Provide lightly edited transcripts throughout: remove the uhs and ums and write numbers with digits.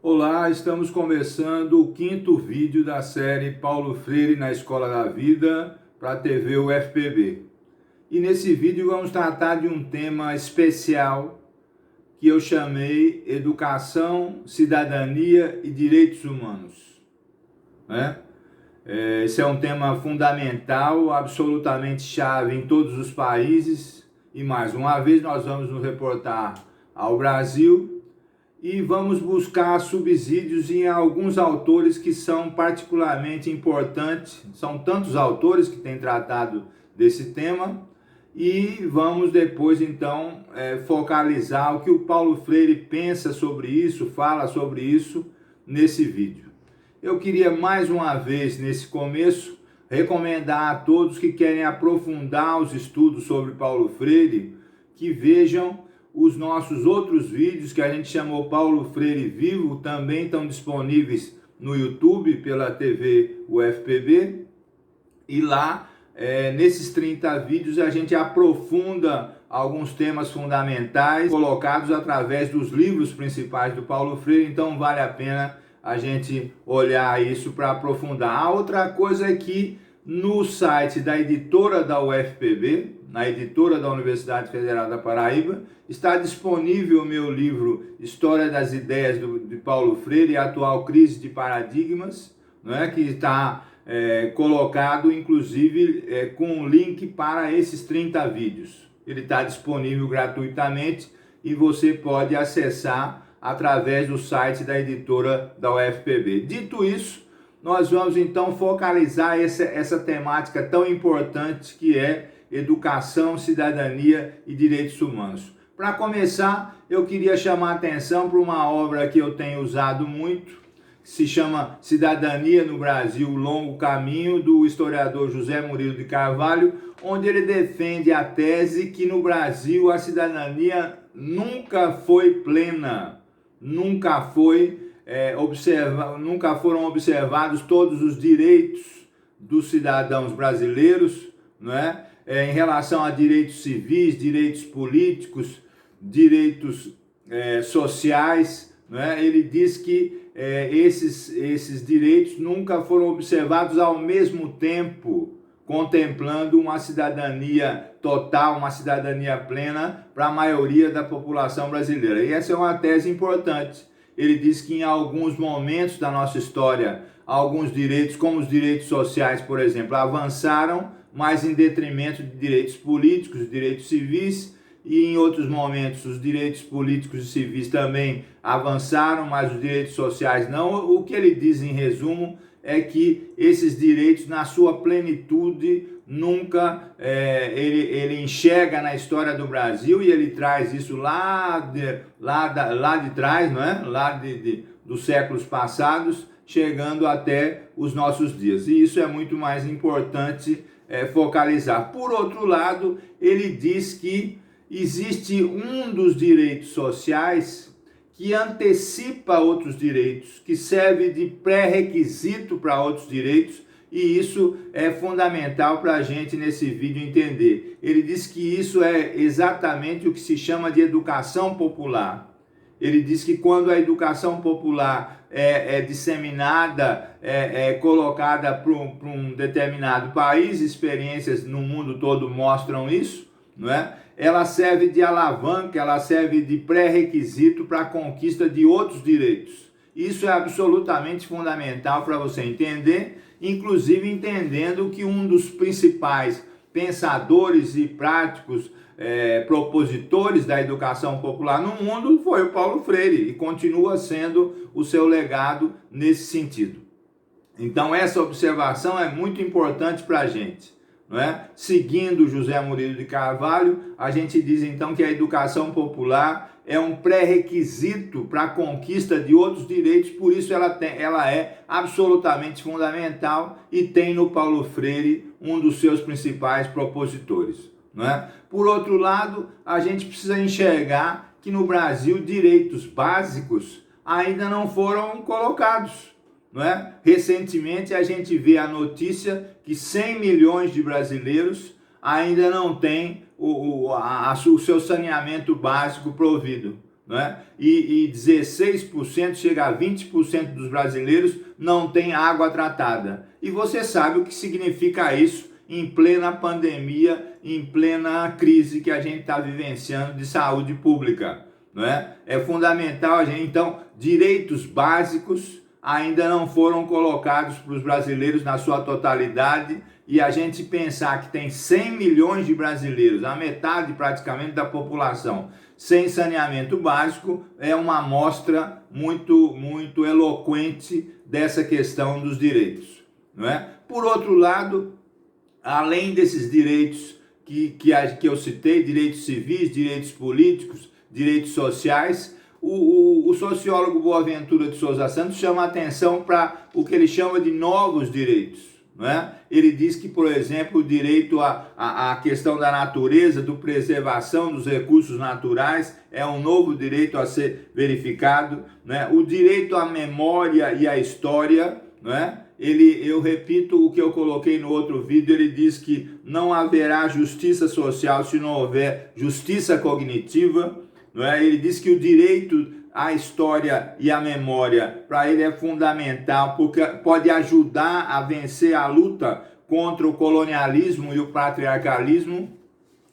Olá, estamos começando o 5º vídeo da série Paulo Freire na Escola da Vida para a TV UFPB. E nesse vídeo vamos tratar de um tema especial que eu chamei Educação, Cidadania e Direitos Humanos. Esse é um tema fundamental, absolutamente chave em todos os países. E mais uma vez nós vamos nos reportar ao Brasil e vamos buscar subsídios em alguns autores que são particularmente importantes. São tantos autores que têm tratado desse tema e vamos depois então focalizar o que o Paulo Freire pensa sobre isso, fala sobre isso nesse vídeo. Eu queria mais uma vez nesse começo recomendar a todos que querem aprofundar os estudos sobre Paulo Freire que vejam os nossos outros vídeos que a gente chamou Paulo Freire Vivo, também estão disponíveis no YouTube pela TV UFPB. E lá, nesses 30 vídeos, a gente aprofunda alguns temas fundamentais colocados através dos livros principais do Paulo Freire. Então vale a pena a gente olhar isso para aprofundar. A outra coisa é que no site da editora da UFPB, na editora da Universidade Federal da Paraíba, está disponível o meu livro História das Ideias de Paulo Freire e a Atual Crise de Paradigmas, que está colocado inclusive com um link para esses 30 vídeos. Ele está disponível gratuitamente e você pode acessar através do site da editora da UFPB. Dito isso, nós vamos então focalizar essa temática tão importante que é educação, cidadania e direitos humanos. Para começar, eu queria chamar a atenção para uma obra que eu tenho usado muito, que se chama Cidadania no Brasil, Longo Caminho, do historiador José Murilo de Carvalho, onde ele defende a tese que no Brasil a cidadania nunca foi plena, nunca foram observados todos os direitos dos cidadãos brasileiros, em relação a direitos civis, direitos políticos, direitos sociais. Ele diz que esses direitos nunca foram observados ao mesmo tempo, contemplando uma cidadania total, uma cidadania plena para a maioria da população brasileira. E essa é uma tese importante. Ele diz que em alguns momentos da nossa história, alguns direitos, como os direitos sociais, por exemplo, avançaram, mas em detrimento de direitos políticos, direitos civis, e em outros momentos os direitos políticos e civis também avançaram, mas os direitos sociais não. O que ele diz em resumo é que esses direitos, na sua plenitude, nunca ele enxerga na história do Brasil, e ele traz isso lá de trás, dos séculos passados, chegando até os nossos dias. E isso é muito mais importante focalizar. Por outro lado, ele diz que existe um dos direitos sociais que antecipa outros direitos, que serve de pré-requisito para outros direitos, e isso é fundamental para a gente nesse vídeo entender. Ele diz que isso é exatamente o que se chama de educação popular. Ele diz que quando a educação popular é disseminada, colocada para um determinado país, experiências no mundo todo mostram isso, ela serve de alavanca, ela serve de pré-requisito para a conquista de outros direitos. Isso é absolutamente fundamental para você entender, inclusive entendendo que um dos principais pensadores e práticos propositores da educação popular no mundo foi o Paulo Freire, e continua sendo o seu legado nesse sentido. Então essa observação é muito importante para a gente. Seguindo José Murilo de Carvalho, a gente diz então que a educação popular é um pré-requisito para a conquista de outros direitos, por isso ela é absolutamente fundamental e tem no Paulo Freire um dos seus principais propositores. Por outro lado, a gente precisa enxergar que no Brasil direitos básicos ainda não foram colocados. Recentemente a gente vê a notícia que 100 milhões de brasileiros ainda não têm o seu saneamento básico provido. Né? E 16%, chega a 20% dos brasileiros não tem água tratada. E você sabe o que significa isso em plena pandemia, em plena crise que a gente está vivenciando de saúde pública. Não é? É fundamental a gente, então, direitos básicos ainda não foram colocados para os brasileiros na sua totalidade, e a gente pensar que tem 100 milhões de brasileiros, a metade praticamente da população, sem saneamento básico, é uma amostra muito eloquente dessa questão dos direitos. Não é? Por outro lado, além desses direitos que eu citei, direitos civis, direitos políticos, direitos sociais, o sociólogo Boaventura de Souza Santos chama a atenção para o que ele chama de novos direitos. Não é? Ele diz que, por exemplo, o direito à questão da natureza, da preservação dos recursos naturais, é um novo direito a ser verificado. Não é? O direito à memória e à história, não é? Eu repito o que eu coloquei no outro vídeo, ele diz que não haverá justiça social se não houver justiça cognitiva. Não é? Ele diz que o direito à história e à memória, para ele é fundamental, porque pode ajudar a vencer a luta contra o colonialismo e o patriarcalismo.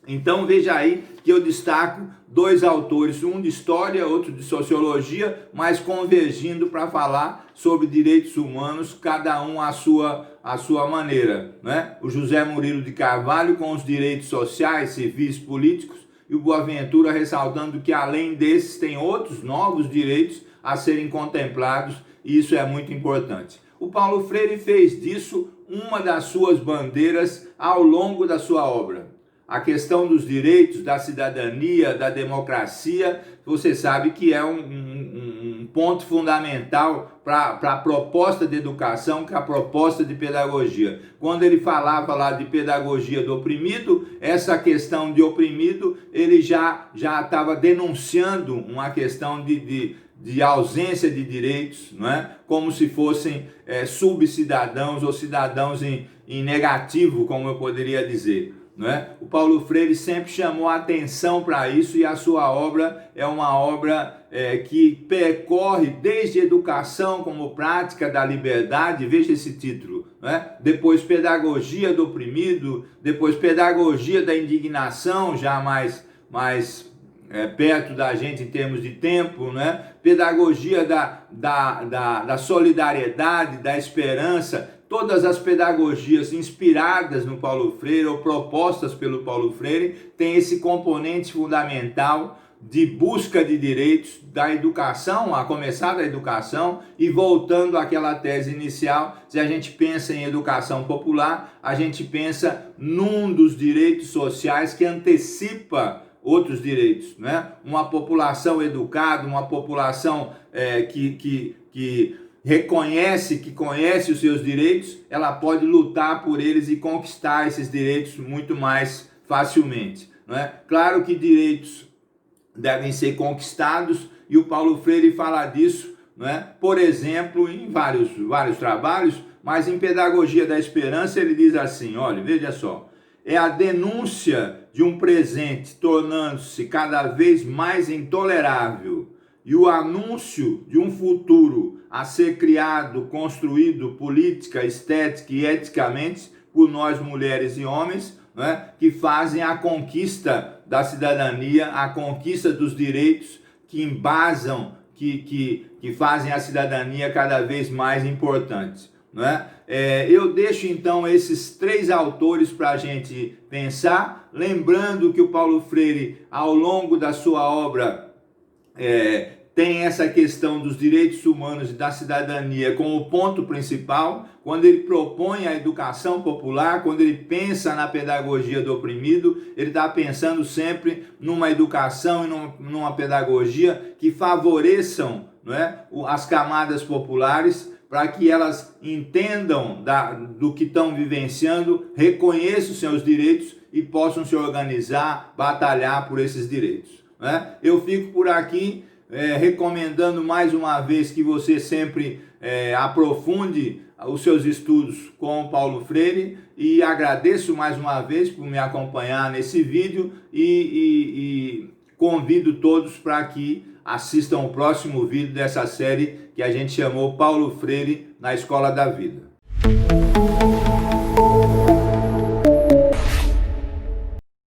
Então veja aí que eu destaco dois autores, um de história, outro de sociologia, mas convergindo para falar sobre direitos humanos, cada um à sua maneira. Né? O José Murilo de Carvalho com os direitos sociais, civis, políticos, e o Boaventura ressaltando que além desses tem outros novos direitos a serem contemplados, e isso é muito importante. O Paulo Freire fez disso uma das suas bandeiras ao longo da sua obra. A questão dos direitos, da cidadania, da democracia, você sabe que é um ponto fundamental para a proposta de educação, que é a proposta de pedagogia. Quando ele falava lá de pedagogia do oprimido, essa questão de oprimido, ele já estava denunciando uma questão de ausência de direitos, não é? Como se fossem subcidadãos ou cidadãos em negativo, como eu poderia dizer. Não é? O Paulo Freire sempre chamou a atenção para isso, e a sua obra é uma obra que percorre desde educação como prática da liberdade, veja esse título, não é? Depois pedagogia do oprimido, depois pedagogia da indignação, já mais perto da gente em termos de tempo, né? Pedagogia da solidariedade, da esperança. Todas as pedagogias inspiradas no Paulo Freire ou propostas pelo Paulo Freire têm esse componente fundamental de busca de direitos da educação, a começar da educação, e voltando àquela tese inicial, se a gente pensa em educação popular, a gente pensa num dos direitos sociais que antecipa outros direitos, né? Uma população educada, uma população que reconhece, que conhece os seus direitos, ela pode lutar por eles e conquistar esses direitos muito mais facilmente. Não é? Claro que direitos devem ser conquistados, e o Paulo Freire fala disso, não é? Por exemplo, em vários trabalhos, mas em Pedagogia da Esperança ele diz assim, olha, veja só, é a denúncia de um presente tornando-se cada vez mais intolerável e o anúncio de um futuro a ser criado, construído política, estética e eticamente por nós mulheres e homens, né, que fazem a conquista da cidadania, a conquista dos direitos que embasam, que fazem a cidadania cada vez mais importante. Né? Eu deixo então esses três autores para a gente pensar, lembrando que o Paulo Freire, ao longo da sua obra, tem essa questão dos direitos humanos e da cidadania como ponto principal, quando ele propõe a educação popular, quando ele pensa na pedagogia do oprimido, ele está pensando sempre numa educação e numa pedagogia que favoreçam, não é, as camadas populares, para que elas entendam do que estão vivenciando, reconheçam seus direitos e possam se organizar, batalhar por esses direitos. Né? Eu fico por aqui recomendando mais uma vez que você sempre aprofunde os seus estudos com Paulo Freire, e agradeço mais uma vez por me acompanhar nesse vídeo e convido todos para que assistam o próximo vídeo dessa série que a gente chamou Paulo Freire na Escola da Vida.